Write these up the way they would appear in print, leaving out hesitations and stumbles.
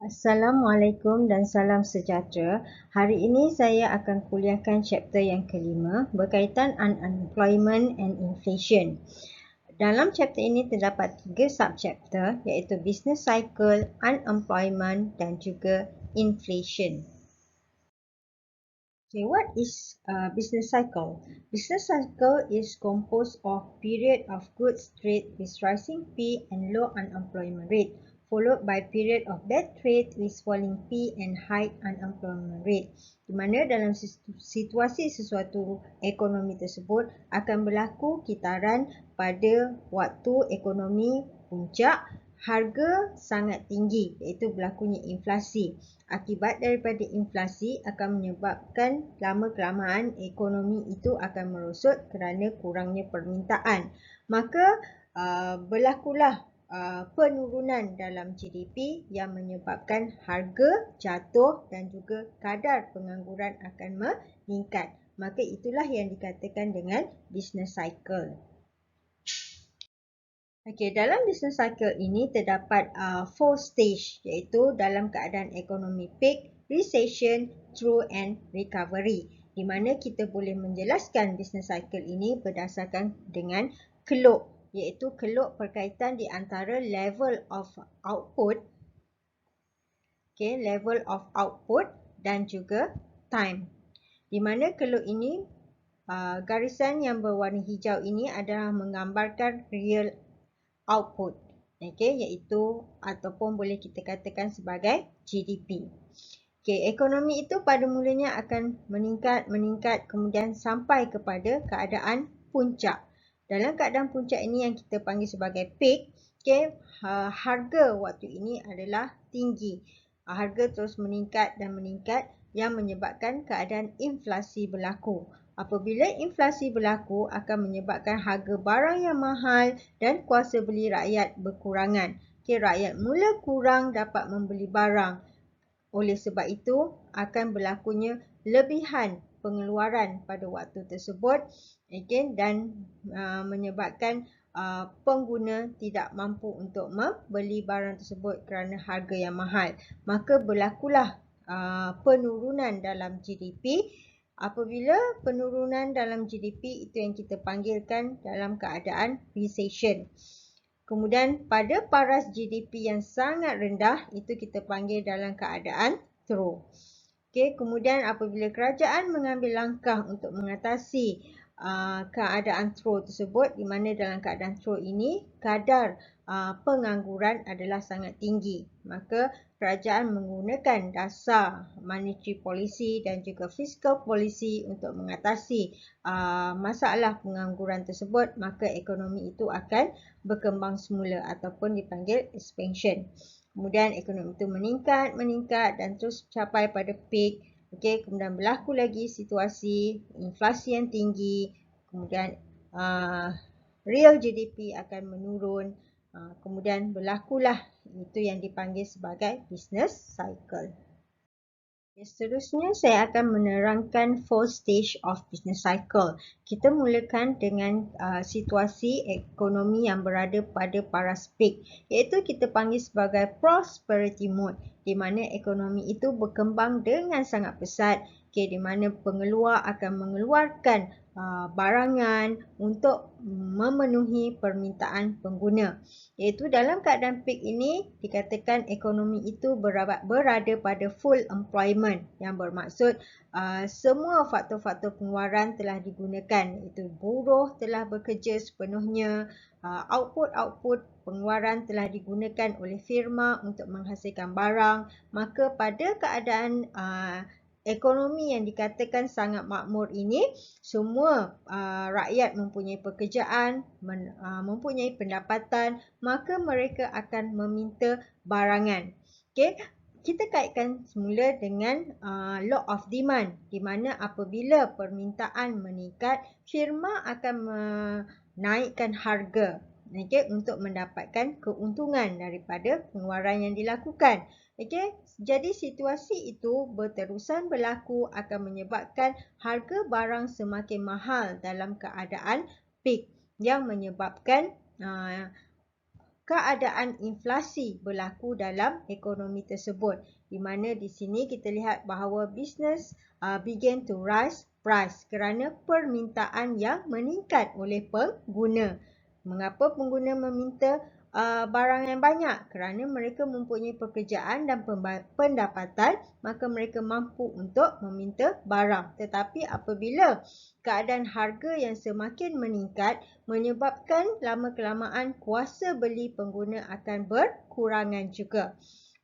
Assalamualaikum dan salam sejahtera. Hari ini saya akan kuliahkan chapter yang kelima berkaitan unemployment and inflation. Dalam chapter ini terdapat 3 subchapter iaitu business cycle, unemployment dan juga inflation. Okay, what is business cycle? Business cycle is composed of period of goods trade with rising P and low unemployment rate, followed by period of bad trade with falling P and high unemployment rate. Di mana dalam situasi sesuatu ekonomi tersebut akan berlaku kitaran pada waktu ekonomi puncak, harga sangat tinggi iaitu berlakunya inflasi. Akibat daripada inflasi akan menyebabkan lama-kelamaan ekonomi itu akan merosot kerana kurangnya permintaan. Maka berlakulah penurunan dalam GDP yang menyebabkan harga jatuh dan juga kadar pengangguran akan meningkat. Maka itulah yang dikatakan dengan business cycle. Okey, dalam business cycle ini terdapat 4 stage iaitu dalam keadaan ekonomi peak, recession, through and recovery. Di mana kita boleh menjelaskan business cycle ini berdasarkan dengan keluk, iaitu keluk berkaitan di antara level of output, level of output dan juga time. Di mana keluk ini garisan yang berwarna hijau ini adalah menggambarkan real output, iaitu ataupun boleh kita katakan sebagai GDP. Ekonomi itu pada mulanya akan meningkat kemudian sampai kepada keadaan puncak. Dalam keadaan puncak ini yang kita panggil sebagai peak, harga waktu ini adalah tinggi. Harga terus meningkat dan meningkat yang menyebabkan keadaan inflasi berlaku. Apabila inflasi berlaku akan menyebabkan harga barang yang mahal dan kuasa beli rakyat berkurangan. Rakyat mula kurang dapat membeli barang. Oleh sebab itu akan berlakunya lebihan pengeluaran pada waktu tersebut dan menyebabkan pengguna tidak mampu untuk membeli barang tersebut kerana harga yang mahal. Maka berlakulah penurunan dalam GDP. Apabila penurunan dalam GDP itu yang kita panggilkan dalam keadaan recession. Kemudian pada paras GDP yang sangat rendah itu kita panggil dalam keadaan through. Kemudian apabila kerajaan mengambil langkah untuk mengatasi keadaan through tersebut, di mana dalam keadaan through ini kadar pengangguran adalah sangat tinggi, maka kerajaan menggunakan dasar monetary policy dan juga fiscal policy untuk mengatasi masalah pengangguran tersebut, maka ekonomi itu akan berkembang semula ataupun dipanggil expansion. Kemudian ekonomi itu meningkat dan terus capai pada peak. Kemudian berlaku lagi situasi inflasi yang tinggi, kemudian real GDP akan menurun, kemudian berlakulah itu yang dipanggil sebagai business cycle. Seterusnya saya akan menerangkan 4 stage of business cycle. Kita mulakan dengan situasi ekonomi yang berada pada paras peak, iaitu kita panggil sebagai prosperity mode, di mana ekonomi itu berkembang dengan sangat pesat, di mana pengeluar akan mengeluarkan barangan untuk memenuhi permintaan pengguna. Iaitu dalam keadaan peak ini dikatakan ekonomi itu berada pada full employment, yang bermaksud semua faktor-faktor pengeluaran telah digunakan, iaitu buruh telah bekerja sepenuhnya, output pengeluaran telah digunakan oleh firma untuk menghasilkan barang. Maka pada keadaan ekonomi yang dikatakan sangat makmur ini, semua rakyat mempunyai pekerjaan, mempunyai pendapatan, maka mereka akan meminta barangan. Kita kaitkan semula dengan law of demand, di mana apabila permintaan meningkat, firma akan menaikkan harga untuk mendapatkan keuntungan daripada pengeluaran yang dilakukan. Jadi situasi itu berterusan berlaku akan menyebabkan harga barang semakin mahal dalam keadaan peak, yang menyebabkan keadaan inflasi berlaku dalam ekonomi tersebut. Di mana di sini kita lihat bahawa business begin to rise price kerana permintaan yang meningkat oleh pengguna. Mengapa pengguna meminta barang yang banyak? Kerana mereka mempunyai pekerjaan dan pendapatan, maka mereka mampu untuk meminta barang. Tetapi apabila keadaan harga yang semakin meningkat menyebabkan lama-kelamaan kuasa beli pengguna akan berkurangan juga.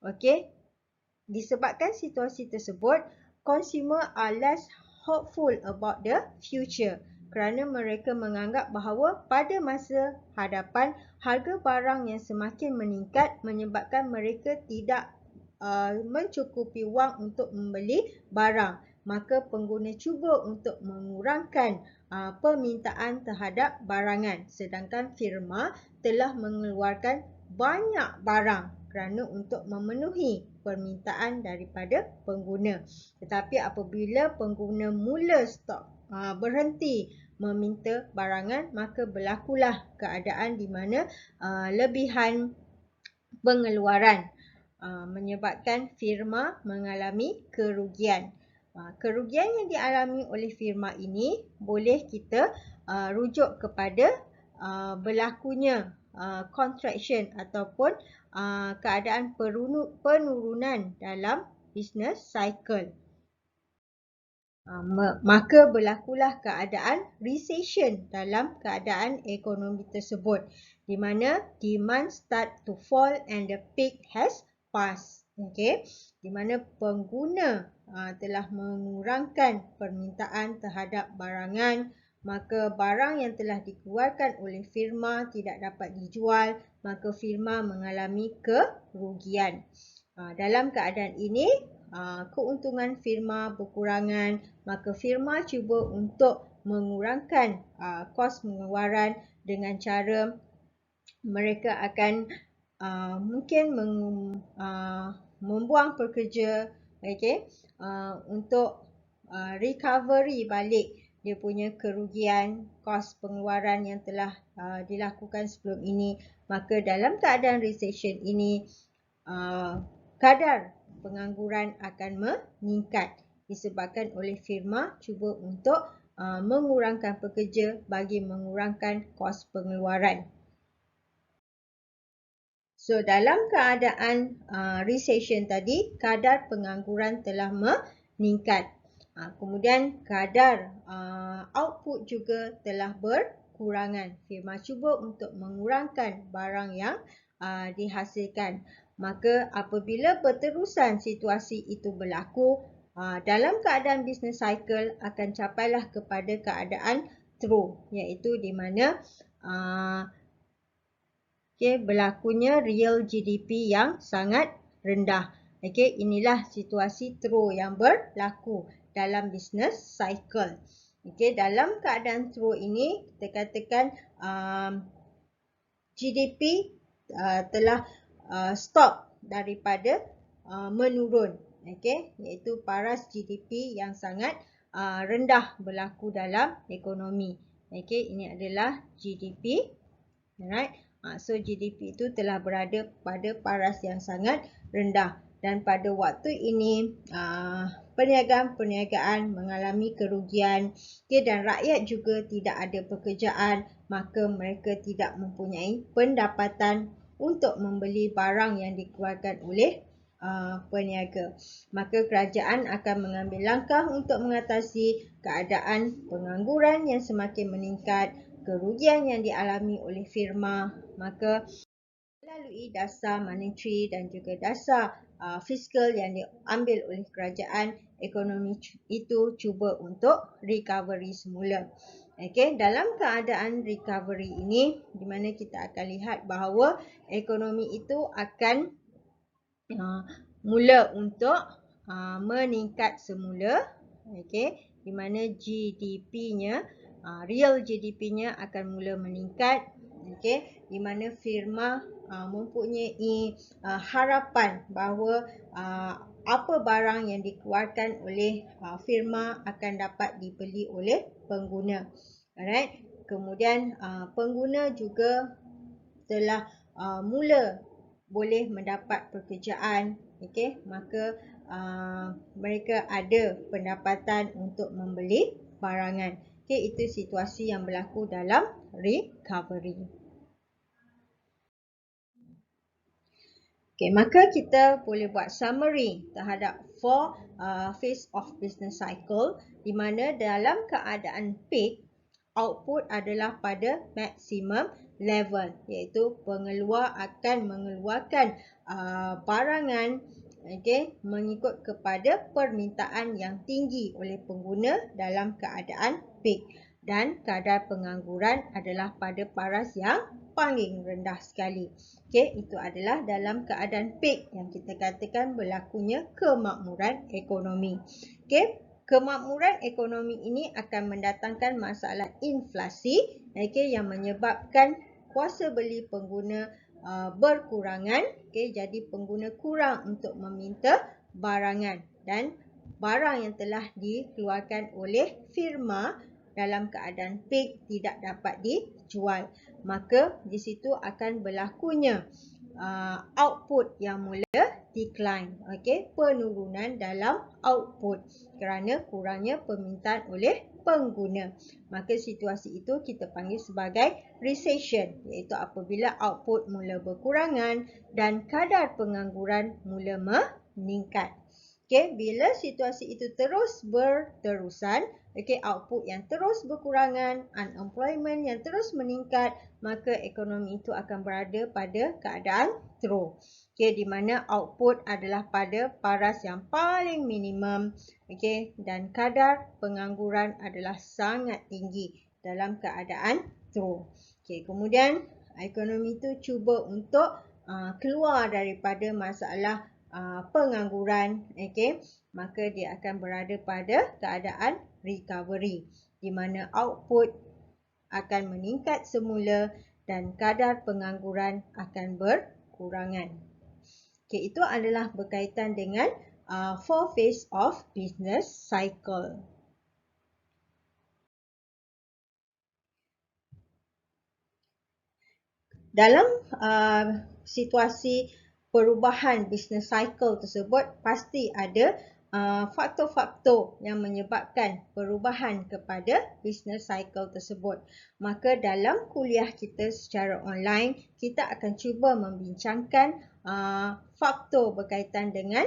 Okey. Disebabkan situasi tersebut, consumer are less hopeful about the future kerana mereka menganggap bahawa pada masa hadapan harga barang yang semakin meningkat menyebabkan mereka tidak mencukupi wang untuk membeli barang. Maka pengguna cuba untuk mengurangkan permintaan terhadap barangan, sedangkan firma telah mengeluarkan banyak barang kerana untuk memenuhi permintaan daripada pengguna. Tetapi apabila pengguna mula berhenti meminta barangan, maka berlakulah keadaan di mana lebihan pengeluaran menyebabkan firma mengalami kerugian. Kerugian yang dialami oleh firma ini boleh kita rujuk kepada berlakunya contraction ataupun keadaan penurunan dalam business cycle. Maka berlakulah keadaan recession dalam keadaan ekonomi tersebut, di mana demand start to fall and the peak has passed. Okey, di mana pengguna telah mengurangkan permintaan terhadap barangan, maka barang yang telah dikeluarkan oleh firma tidak dapat dijual, maka firma mengalami kerugian. Dalam keadaan ini, keuntungan firma berkurangan, maka firma cuba untuk mengurangkan kos pengeluaran dengan cara mereka akan mungkin membuang pekerja, untuk recovery balik dia punya kerugian kos pengeluaran yang telah dilakukan sebelum ini. Maka dalam keadaan recession ini, kadar pengangguran akan meningkat disebabkan oleh firma cuba untuk mengurangkan pekerja bagi mengurangkan kos pengeluaran. So, dalam keadaan recession tadi, kadar pengangguran telah meningkat. Kemudian kadar output juga telah berkurangan. Firma cuba untuk mengurangkan barang yang dihasilkan. Maka apabila berterusan situasi itu berlaku, dalam keadaan business cycle akan capailah kepada keadaan through, iaitu di mana berlakunya real GDP yang sangat rendah. Inilah situasi through yang berlaku dalam business cycle. Dalam keadaan through ini, kita katakan GDP telah stop daripada menurun, iaitu paras GDP yang sangat rendah berlaku dalam ekonomi. Ini adalah GDP. Alright. So GDP itu telah berada pada paras yang sangat rendah, dan pada waktu ini perniagaan mengalami kerugian, dan rakyat juga tidak ada pekerjaan, maka mereka tidak mempunyai pendapatan untuk membeli barang yang dikeluarkan oleh peniaga. Maka kerajaan akan mengambil langkah untuk mengatasi keadaan pengangguran yang semakin meningkat, kerugian yang dialami oleh firma. Maka melalui dasar monetary dan juga dasar fiskal yang diambil oleh kerajaan, ekonomi itu cuba untuk recovery semula. Dalam keadaan recovery ini, di mana kita akan lihat bahawa ekonomi itu akan mula untuk meningkat semula, di mana GDP-nya, real GDP-nya akan mula meningkat, di mana firma mempunyai harapan bahawa apa barang yang dikeluarkan oleh firma akan dapat dibeli oleh pengguna. Alright. Kemudian pengguna juga telah mula boleh mendapat pekerjaan, okey, maka mereka ada pendapatan untuk membeli barangan. Okey, itu situasi yang berlaku dalam recovery. Okey, maka kita boleh buat summary terhadap 4 phase of business cycle, di mana dalam keadaan peak, output adalah pada maximum level, iaitu pengeluar akan mengeluarkan barangan, okey, mengikut kepada permintaan yang tinggi oleh pengguna dalam keadaan peak, dan kadar pengangguran adalah pada paras yang paling rendah sekali. Okey, itu adalah dalam keadaan peak yang kita katakan berlakunya kemakmuran ekonomi. Okey, kemakmuran ekonomi ini akan mendatangkan masalah inflasi, okey, yang menyebabkan kuasa beli pengguna berkurangan, okey, jadi pengguna kurang untuk meminta barangan, dan barang yang telah dikeluarkan oleh firma dalam keadaan peak tidak dapat dijual. Maka di situ akan berlakunya output yang mula decline, okey, penurunan dalam output kerana kurangnya permintaan oleh pengguna. Maka situasi itu kita panggil sebagai recession, iaitu apabila output mula berkurangan dan kadar pengangguran mula meningkat. Okey, bila situasi itu terus berterusan, okey, output yang terus berkurangan, unemployment yang terus meningkat, maka ekonomi itu akan berada pada keadaan throw. Okey, di mana output adalah pada paras yang paling minimum, okey, dan kadar pengangguran adalah sangat tinggi dalam keadaan throw. Okey, kemudian ekonomi itu cuba untuk keluar daripada masalah pengangguran, okey, maka dia akan berada pada keadaan recovery, di mana output akan meningkat semula dan kadar pengangguran akan berkurangan. Okey, itu adalah berkaitan dengan 4 phase of business cycle. Dalam situasi perubahan business cycle tersebut, pasti ada faktor-faktor yang menyebabkan perubahan kepada business cycle tersebut. Maka dalam kuliah kita secara online, kita akan cuba membincangkan faktor berkaitan dengan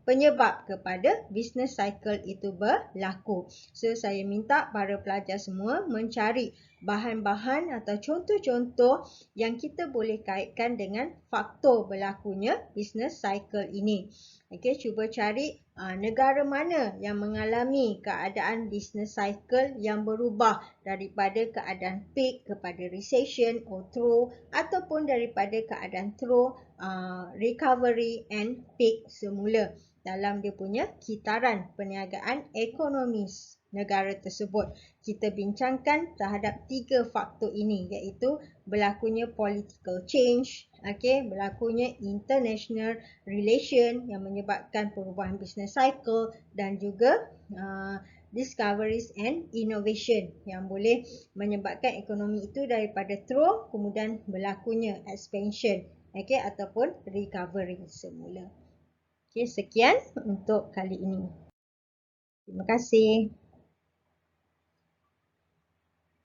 penyebab kepada business cycle itu berlaku. So, saya minta para pelajar semua mencari bahan-bahan atau contoh-contoh yang kita boleh kaitkan dengan faktor berlakunya business cycle ini. Okey, cuba cari negara mana yang mengalami keadaan business cycle yang berubah daripada keadaan peak kepada recession or throw, ataupun daripada keadaan throw, recovery and peak semula dalam dia punya kitaran perniagaan ekonomi negara tersebut. Kita bincangkan terhadap 3 faktor ini, iaitu berlakunya political change, okey, berlakunya international relation yang menyebabkan perubahan business cycle, dan juga discoveries and innovation yang boleh menyebabkan ekonomi itu daripada throw kemudian berlakunya expansion, okey, ataupun recovery semula. Okey, sekian untuk kali ini. Terima kasih.